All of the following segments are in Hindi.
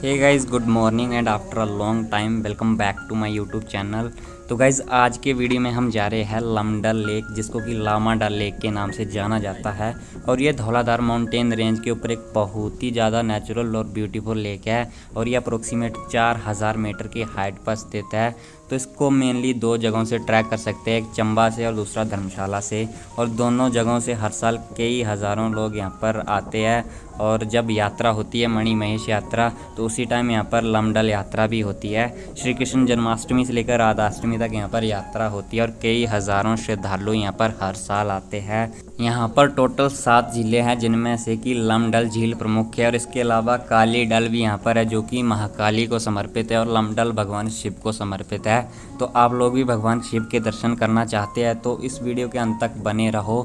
Hey guys, good morning and after a long time welcome back to my YouTube channel. तो गाइस, आज के वीडियो में हम जा रहे हैं लमडल लेक, जिसको कि लामा डल लेक के नाम से जाना जाता है। और ये धौलाधार माउंटेन रेंज के ऊपर एक बहुत ही ज़्यादा नेचुरल और ब्यूटीफुल लेक है और ये अप्रोक्सीमेट 4000 मीटर की हाइट पर स्थित है। तो इसको मेनली दो जगहों से ट्रैक कर सकते हैं, एक चंबा से और दूसरा धर्मशाला से। और दोनों जगहों से हर साल कई हज़ारों लोग यहाँ पर आते हैं। और जब यात्रा होती है मणि महेश यात्रा, तो उसी टाइम यहाँ पर लमडल यात्रा भी होती है। श्री कृष्ण जन्माष्टमी से लेकर राधाष्टमी तक यहाँ पर यात्रा होती है और कई हज़ारों श्रद्धालु यहाँ पर हर साल आते हैं। यहाँ पर टोटल 7 झीलें हैं, जिनमें से कि लमडल झील प्रमुख है। और इसके अलावा काली डल भी यहाँ पर है, जो कि महाकाली को समर्पित है, और लमडल भगवान शिव को समर्पित है। तो आप लोग भी भगवान शिव के दर्शन करना चाहते हैं तो इस वीडियो के अंत तक बने रहो।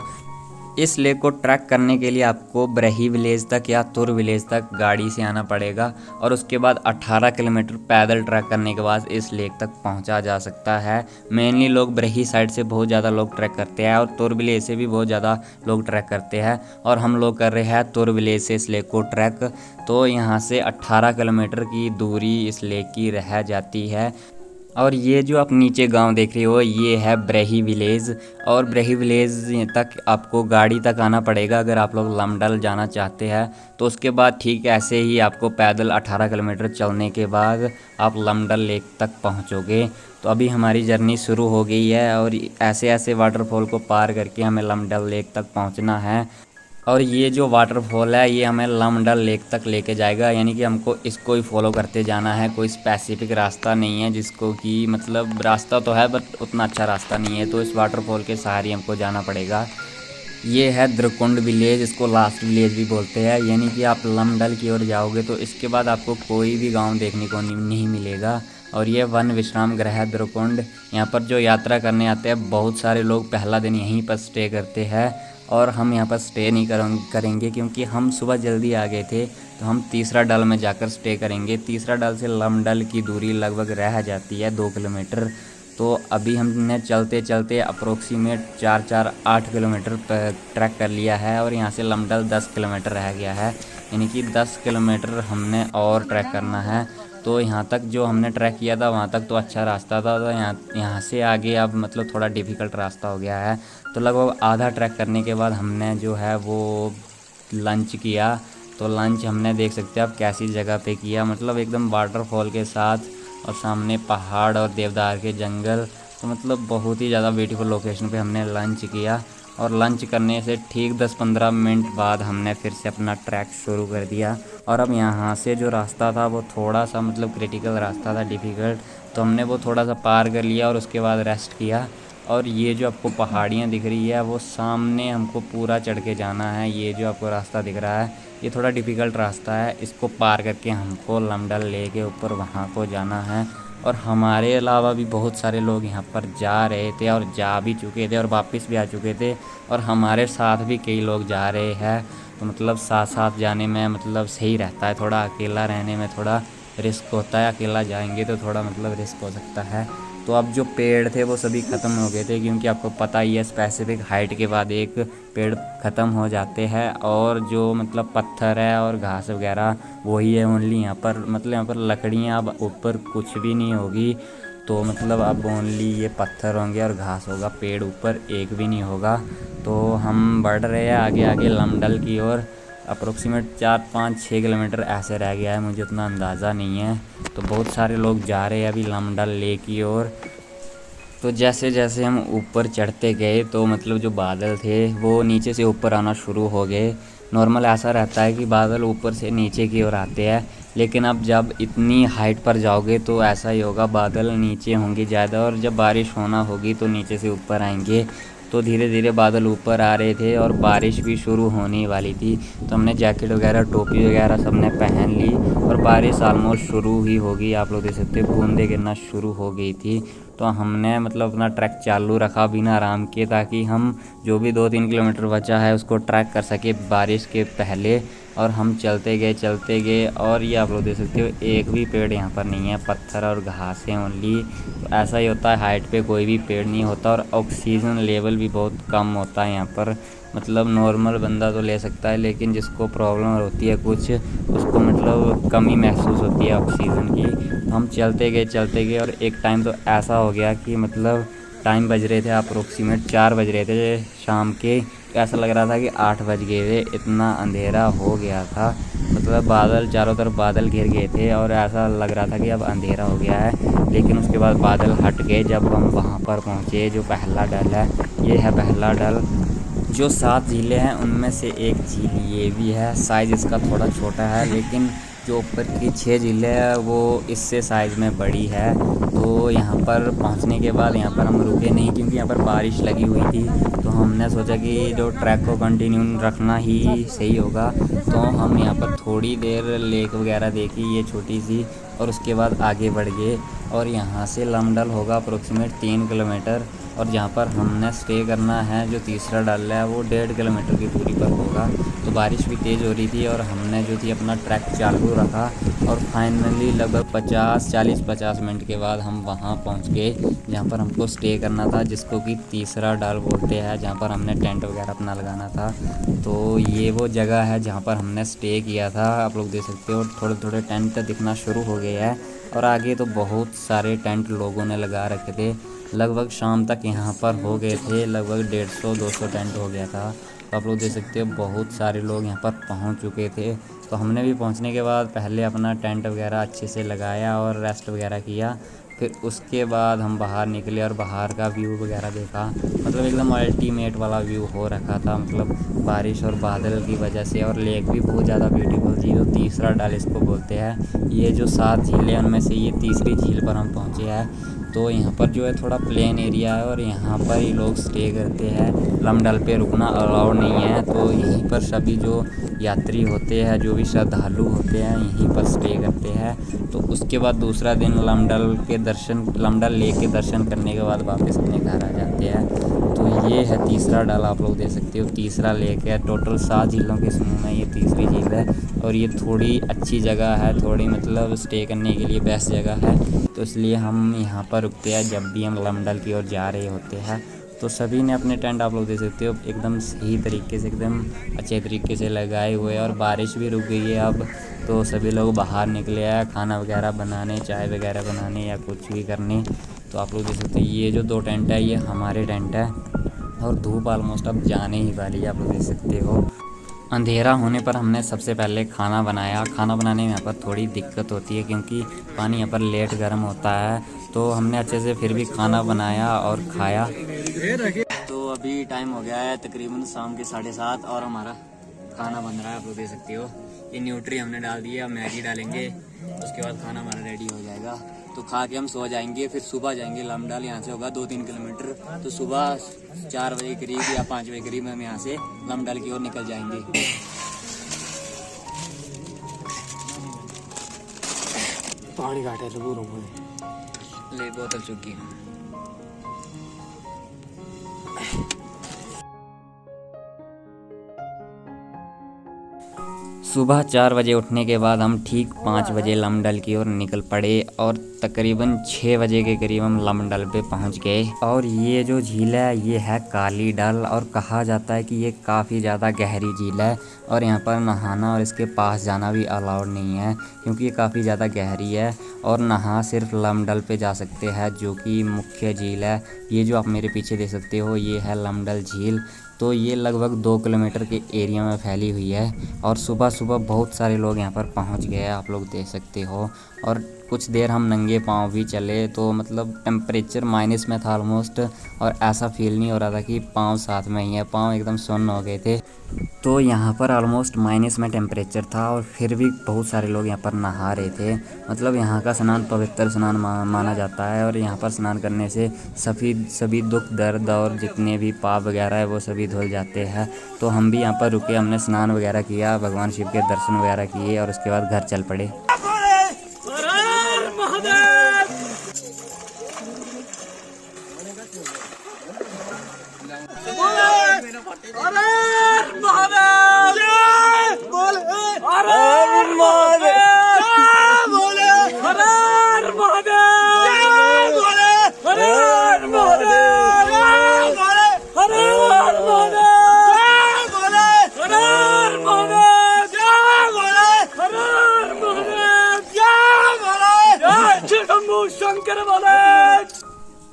इस लेक को ट्रैक करने के लिए आपको ब्रही विलेज तक या तुर विलेज तक गाड़ी से आना पड़ेगा और उसके बाद 18 किलोमीटर पैदल ट्रैक करने के बाद इस लेक तक पहुंचा जा सकता है। मेनली लोग ब्रही साइड से बहुत ज़्यादा लोग ट्रैक करते हैं और तुर विलेज से भी बहुत ज़्यादा लोग ट्रैक करते हैं, और हम लोग कर रहे हैं तुर विलेज से इस लेक को ट्रैक। तो यहाँ से 18 किलोमीटर की दूरी इस लेक की रह जाती है। और ये जो आप नीचे गांव देख रहे हो, ये है ब्रही विलेज, और ब्रही विलेज तक आपको गाड़ी तक आना पड़ेगा अगर आप लोग लमडल जाना चाहते हैं। तो उसके बाद ठीक ऐसे ही आपको पैदल 18 किलोमीटर चलने के बाद आप लमडल लेक तक पहुंचोगे। तो अभी हमारी जर्नी शुरू हो गई है और ऐसे ऐसे वाटरफॉल को पार करके हमें लमडल लेक तक पहुँचना है। और ये जो वाटरफॉल है ये हमें लमडल लेक तक लेके जाएगा, यानी कि हमको इसको ही फॉलो करते जाना है। कोई स्पेसिफिक रास्ता नहीं है, जिसको कि मतलब रास्ता तो है बट उतना अच्छा रास्ता नहीं है। तो इस वाटरफॉल के सहारे हमको जाना पड़ेगा। ये है द्रकुंड विलेज, इसको लास्ट विलेज भी बोलते हैं। यानी कि आप लमडल की ओर जाओगे तो इसके बाद आपको कोई भी गाँव देखने को नहीं मिलेगा। और ये वन विश्राम गृह है द्रकुंड। यहाँ पर जो यात्रा करने आते हैं बहुत सारे लोग पहला दिन यहीं पर स्टे करते हैं, और हम यहाँ पर स्टे नहीं करेंगे क्योंकि हम सुबह जल्दी आ गए थे। तो हम तीसरा डल में जाकर स्टे करेंगे। तीसरा डल से लमडल की दूरी लगभग रह जाती है 2 किलोमीटर। तो अभी हमने चलते चलते अप्रोक्सीमेट 4-8 किलोमीटर ट्रैक कर लिया है, और यहाँ से लमडल 10 किलोमीटर रह गया है। यानी कि 10 किलोमीटर हमने और ट्रैक करना है। तो यहाँ तक जो हमने ट्रैक किया था वहाँ तक तो अच्छा रास्ता था, तो यहाँ से आगे अब मतलब थोड़ा डिफ़िकल्ट रास्ता हो गया है। तो लगभग आधा ट्रैक करने के बाद हमने जो है वो लंच किया। तो लंच हमने देख सकते हैं आप कैसी जगह पे किया, मतलब एकदम वाटरफॉल के साथ और सामने पहाड़ और देवदार के जंगल। तो मतलब बहुत ही ज़्यादा ब्यूटीफुल लोकेशन पे हमने लंच किया। और लंच करने से ठीक 10-15 मिनट बाद हमने फिर से अपना ट्रैक शुरू कर दिया। और अब यहाँ से जो रास्ता था वो थोड़ा सा मतलब क्रिटिकल रास्ता था, डिफ़िकल्ट। तो हमने वो थोड़ा सा पार कर लिया और उसके बाद रेस्ट किया। और ये जो आपको पहाड़ियाँ दिख रही है वो सामने हमको पूरा चढ़ के जाना है। ये जो आपको रास्ता दिख रहा है ये थोड़ा डिफ़िकल्ट रास्ता है, इसको पार करके हमको लमडल लेक के ऊपर वहाँ को जाना है। और हमारे अलावा भी बहुत सारे लोग यहाँ पर जा रहे थे और जा भी चुके थे और वापस भी आ चुके थे, और हमारे साथ भी कई लोग जा रहे हैं। तो मतलब साथ साथ जाने में मतलब सही रहता है, थोड़ा अकेला रहने में थोड़ा रिस्क होता है। अकेला जाएंगे तो थोड़ा मतलब रिस्क हो सकता है। तो अब जो पेड़ थे वो सभी ख़त्म हो गए थे, क्योंकि आपको पता ही है स्पेसिफिक हाइट के बाद एक पेड़ ख़त्म हो जाते हैं, और जो मतलब पत्थर है और घास वगैरह वही है ओनली यहाँ पर। मतलब यहाँ पर लकड़ियाँ अब ऊपर कुछ भी नहीं होगी। तो मतलब अब ओनली ये पत्थर होंगे और घास होगा, पेड़ ऊपर एक भी नहीं होगा। तो हम बढ़ रहे हैं आगे आगे लमडल की ओर। अप्रोक्सीमेट 4-5-6 किलोमीटर ऐसे रह गया है, मुझे उतना अंदाज़ा नहीं है। तो बहुत सारे लोग जा रहे हैं अभी लमडल लेक की ओर। तो जैसे जैसे हम ऊपर चढ़ते गए तो मतलब जो बादल थे वो नीचे से ऊपर आना शुरू हो गए। नॉर्मल ऐसा रहता है कि बादल ऊपर से नीचे की ओर आते हैं, लेकिन अब जब इतनी हाइट पर जाओगे तो ऐसा ही होगा, बादल नीचे होंगे ज़्यादा, और जब बारिश होना होगी तो नीचे से ऊपर आएंगे। तो धीरे धीरे बादल ऊपर आ रहे थे और बारिश भी शुरू होने वाली थी। तो हमने जैकेट वगैरह टोपी वगैरह सबने पहन ली और बारिश ऑलमोस्ट शुरू ही होगी। आप लोग देख सकते हैं बूंदें गिरना शुरू हो गई थी। तो हमने मतलब अपना ट्रैक चालू रखा बिना आराम के, ताकि हम जो भी 2-3 किलोमीटर बचा है उसको ट्रैक कर सके बारिश के पहले। और हम चलते गए और ये आप लोग देख सकते हो एक भी पेड़ यहाँ पर नहीं है, पत्थर और घास है ओनली। तो ऐसा ही होता है, हाइट पे कोई भी पेड़ नहीं होता, और ऑक्सीजन लेवल भी बहुत कम होता है यहाँ पर। मतलब नॉर्मल बंदा तो ले सकता है, लेकिन जिसको प्रॉब्लम होती है कुछ, उसको मतलब कमी महसूस होती है ऑक्सीजन की। तो हम चलते गए और एक टाइम तो ऐसा हो गया कि मतलब टाइम बज रहे थे अप्रोक्सीमेट 4 बज रहे थे शाम के। तो ऐसा लग रहा था कि 8 बज गए थे, इतना अंधेरा हो गया था। मतलब बादल चारों तरफ बादल घिर गए थे और ऐसा लग रहा था कि अब अंधेरा हो गया है। लेकिन उसके बाद बादल हट गए जब हम वहाँ पर पहुँचे। जो पहला डल है, ये है पहला डल। जो 7 झीलें हैं उनमें से एक झील ये भी है। साइज़ इसका थोड़ा छोटा है, लेकिन जो ऊपर की 6 झीलें हैं वो इससे साइज़ में बड़ी है। तो यहाँ पर पहुँचने के बाद यहाँ पर हम रुके नहीं, क्योंकि यहाँ पर बारिश लगी हुई थी। तो हमने सोचा कि जो ट्रैक को कंटिन्यू रखना ही सही होगा। तो हम यहाँ पर थोड़ी देर लेक वगैरह देखी, ये छोटी सी, और उसके बाद आगे बढ़ गए। और यहाँ से लमडल होगा अप्रोक्सीमेट 3 किलोमीटर, और जहाँ पर हमने स्टे करना है जो तीसरा डल है वो 1.5 किलोमीटर की दूरी पर होगा। तो बारिश भी तेज़ हो रही थी और हमने जो थी अपना ट्रैक चालू रखा, और फाइनली लगभग 40-50 मिनट के बाद हम वहाँ पहुँच गए जहाँ पर हमको स्टे करना था, जिसको कि तीसरा डल बोलते हैं, जहाँ पर हमने टेंट वगैरह अपना लगाना था। तो ये वो जगह है जहाँ पर हमने स्टे किया था। आप लोग देख सकते हो थोड़े थोड़े टेंट दिखना शुरू हो गए हैं, और आगे तो बहुत सारे टेंट लोगों ने लगा रखे थे। लगभग शाम तक यहाँ पर हो गए थे, लगभग 150-200 टेंट हो गया था। तो आप लोग देख सकते हो बहुत सारे लोग यहाँ पर पहुँच चुके थे। तो हमने भी पहुँचने के बाद पहले अपना टेंट वगैरह अच्छे से लगाया और रेस्ट वगैरह किया। फिर उसके बाद हम बाहर निकले और बाहर का व्यू वगैरह देखा। मतलब एकदम अल्टीमेट वाला व्यू हो रखा था, मतलब बारिश और बादल की वजह से। और लेक भी बहुत ज़्यादा ब्यूटीफुल थी। जो तीसरा डल इसको बोलते हैं। ये जो 7 झीलें उनमें से ये तीसरी झील पर हम पहुँचे हैं। तो यहाँ पर जो है थोड़ा प्लेन एरिया है और यहाँ पर ही लोग स्टे करते हैं। लमडल पे रुकना अलाउड नहीं है। तो यहीं पर सभी जो यात्री होते हैं, जो भी श्रद्धालु होते हैं, यहीं पर स्टे करते हैं। तो उसके बाद दूसरा दिन लमडल लेक के दर्शन करने के बाद वापस अपने घर आ जाते हैं। तो ये है तीसरा डल, आप लोग देख सकते हो तीसरा लेक है। टोटल 7 झीलों के समूह में ये तीसरी झील है, और ये थोड़ी अच्छी जगह है, थोड़ी मतलब स्टे करने के लिए बेस्ट जगह है। तो इसलिए हम यहाँ पर रुकते हैं जब भी हम लमडल की ओर जा रहे होते हैं। तो सभी ने अपने टेंट, आप लोग देख सकते हो, एकदम सही तरीके से, एकदम अच्छे तरीके से लगाए हुए हैं। और बारिश भी रुक गई है अब। तो सभी लोग बाहर निकले हैं खाना वगैरह बनाने, चाय वगैरह बनाने या कुछ भी करने। तो आप लोग देख सकते हो ये जो 2 टेंट है ये हमारे टेंट है, और धूप ऑलमोस्ट अब जाने ही वाली है, आप लोग देख सकते हो। अंधेरा होने पर हमने सबसे पहले खाना बनाया। खाना बनाने में यहाँ पर थोड़ी दिक्कत होती है, क्योंकि पानी यहाँ पर लेट गर्म होता है। तो हमने अच्छे से फिर भी खाना बनाया और खाया। तो अभी टाइम हो गया है तकरीबन शाम के 7:30, और हमारा खाना बन रहा है, आप लोग देख सकते हो। ये न्यूट्री हमने डाल दी है, अब मैगी डालेंगे, उसके बाद खाना हमारा रेडी हो जाएगा। तो खा के हम सो जाएंगे, फिर सुबह जाएंगे लमडल। यहाँ से होगा 2-3 किलोमीटर। तो सुबह 4 बजे करीब या 5 बजे करीब हम यहाँ से लमडल की ओर निकल जाएंगे। पानी घाटे ले बोतल चुकी है। सुबह 4 बजे उठने के बाद हम ठीक 5 बजे लमडल की ओर निकल पड़े, और तकरीबन 6 बजे के करीब हम लमडल पे पहुंच गए। और ये जो झील है ये है काली डल, और कहा जाता है कि ये काफ़ी ज़्यादा गहरी झील है, और यहाँ पर नहाना और इसके पास जाना भी अलाउड नहीं है, क्योंकि ये काफ़ी ज़्यादा गहरी है। और नहा सिर्फ लमडल पे जा सकते हैं, जो कि मुख्य झील है। ये जो आप मेरे पीछे देख सकते हो ये है लमडल झील। तो ये लगभग 2 किलोमीटर के एरिया में फैली हुई है, और सुबह सुबह बहुत सारे लोग यहाँ पर पहुँच गए हैं, आप लोग देख सकते हो। और कुछ देर हम नंगे पाँव भी चले, तो मतलब टेम्परेचर माइनस में था ऑलमोस्ट, और ऐसा फील नहीं हो रहा था कि पाँव साथ में ही है, पाँव एकदम सुन्न हो गए थे। तो यहाँ पर ऑलमोस्ट माइनस में टेम्परेचर था, और फिर भी बहुत सारे लोग यहाँ पर नहा रहे थे। मतलब यहाँ का स्नान पवित्र स्नान माना जाता है, और यहाँ पर स्नान करने से सभी दुख दर्द और जितने भी पाप वगैरह है वो सभी धुल जाते हैं। तो हम भी यहाँ पर रुके, हमने स्नान वगैरह किया, भगवान शिव के दर्शन वगैरह किए, और उसके बाद घर चल पड़े।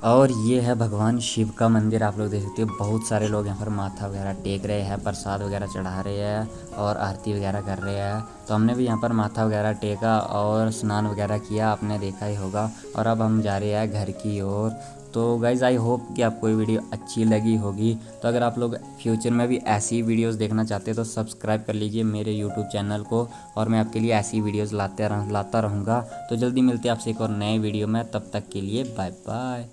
और ये है भगवान शिव का मंदिर, आप लोग देख सकते हो। बहुत सारे लोग यहाँ पर माथा वगैरह टेक रहे हैं, प्रसाद वगैरह चढ़ा रहे हैं और आरती वगैरह कर रहे हैं। तो हमने भी यहाँ पर माथा वगैरह टेका और स्नान वगैरह किया, आपने देखा ही होगा। और अब हम जा रहे हैं घर की ओर। तो गाइज़ आई होप कि आपको ये वीडियो अच्छी लगी होगी। तो अगर आप लोग फ्यूचर में भी ऐसी वीडियोस देखना चाहते हैं तो सब्सक्राइब कर लीजिए मेरे यूट्यूब चैनल को, और मैं आपके लिए ऐसी वीडियोस लाता रहूँगा। तो जल्दी मिलते हैं आपसे एक और नए वीडियो में, तब तक के लिए बाय बाय।